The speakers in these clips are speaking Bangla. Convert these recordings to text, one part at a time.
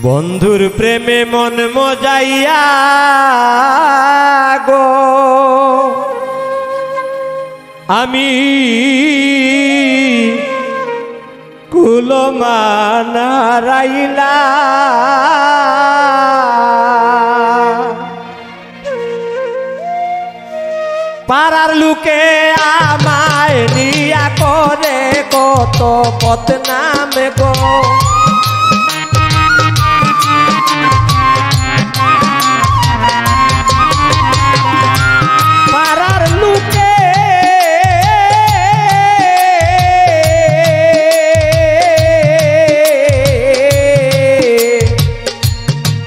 বন্ধুর প্রেমে মন মজাইয়া গো আমি কুলমানারাইলা পাড়ার লোকে আমায় নিয়া করে কত বদনাম গো পাড়ার লোকে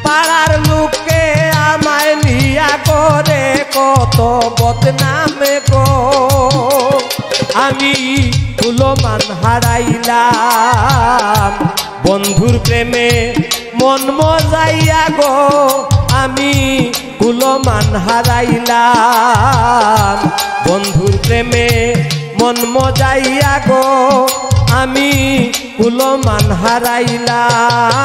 পাড়ার লোকে আমায় নিয়া করে কত বদনাম গো আমি কুলমান হারাইলাম বন্ধুর প্রেমে মন মজাইয়া গো আমি কুলমান হারাইলাম বন্ধুর প্রেমে মন মজাইয়া গো আমি কুলমান হারাইলাম।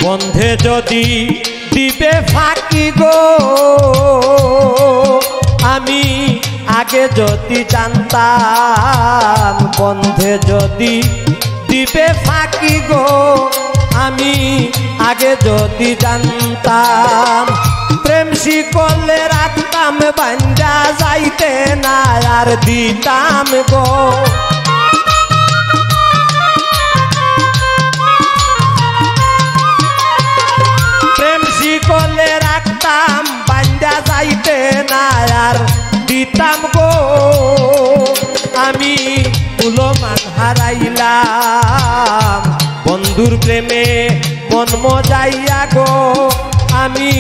বন্ধে যদি দিবে ফাঁকি গো আমি আগে যদি জানতাম বন্ধে যদি দিবে ফাঁকি গো আমি আগে যদি জানতাম প্রেম শিকলে রাখতাম বান্ধা যাইতে না আর দিতাম গো কলে রাখতাম বান্ধা যাইতে না আর দিতাম গো আমি কুলমান হারাইলাম বন্ধুর প্রেমে মন মজাইয়া গো আমি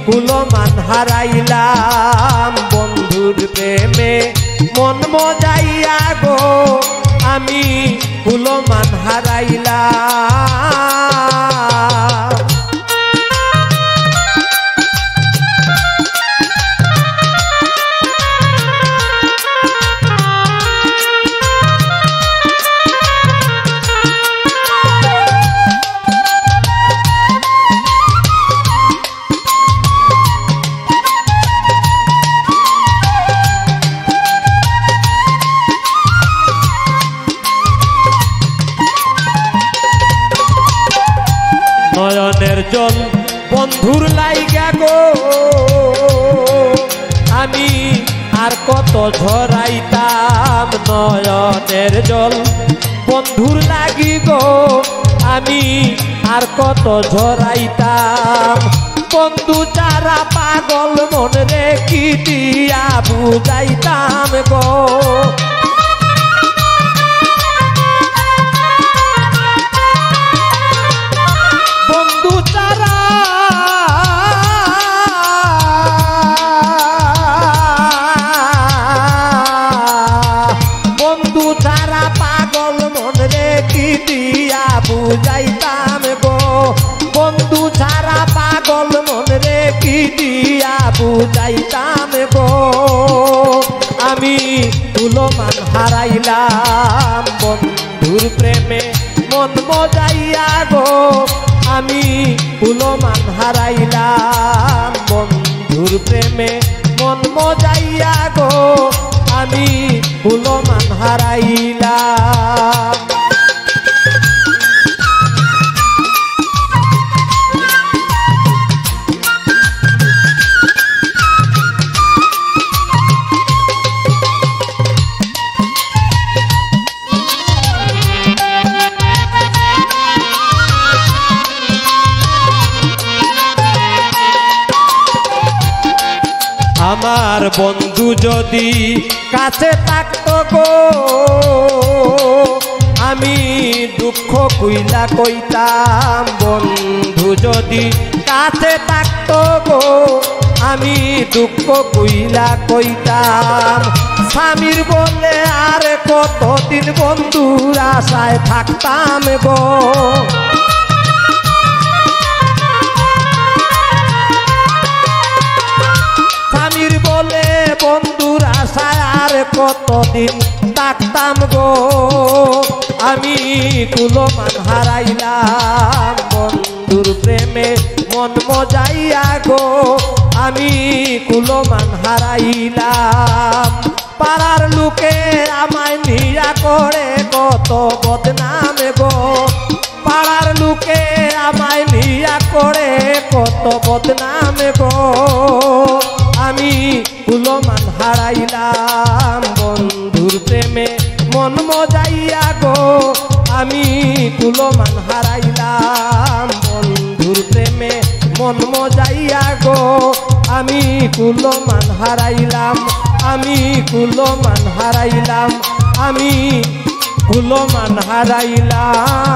কুলমান হারাইলাম বন্ধুর প্রেমে মন মজাইয়া গো আমি কুলমান হারাইলাম। নয়নের জল বন্ধুর লাইগা গো আমি আর কত ঝরাইতাম নয়নের জল বন্ধুর লাগি গো আমি আর কত ঝরাইতাম বন্ধু যারা পাগল মন রে কি দিয়া বুঝাইতাম গো বন্ধু তারা বন্ধু তারা পাগল মন রে কি দিয়া বুঝাইতাম গো বন্ধু ছাড়া পাগল মন রে কি দিয়া বুঝাইতাম গো আমি কুলমান হারাইলাম বন্ধুর প্রেমে মন মজাইয়া গো আমি কুলমান হারাইলাম বন্ধুর প্রেমে মন মজাইয়া গো আমি কুলমান হারাইলাম। আমার বন্ধু যদি কাছে থাকতো গো আমি দুঃখ কইলা কইতাম বন্ধু যদি কাছে থাকতো গো আমি দুঃখ কইলা কইতাম স্বামীর বলে আর কতদিন বন্ধুর আশায় থাকতাম গো স্বামীর বলে বন্ধুর আশায় আর কতদিন থাকতাম গো আমি কুলমান হারাইলাম বন্ধুর প্রেমে মন মজাইয়া গো আমি কুলমান হারাইলাম পাড়ার লোকে আমায় নিয়া করে কত বদনাম গো পাড়ার লোকে আমায় নিয়া করে কত বদনাম গো আমি কুলমান হারাইলাম বন্ধুর প্রেমে মন মজাইয়া গো আমি কুলমান হারাইলাম বন্ধুর প্রেমে মন মজাইয়া গো আমি কুলমান হারাইলাম আমি কুলমান হারাইলাম আমি কুলমান হারাইলাম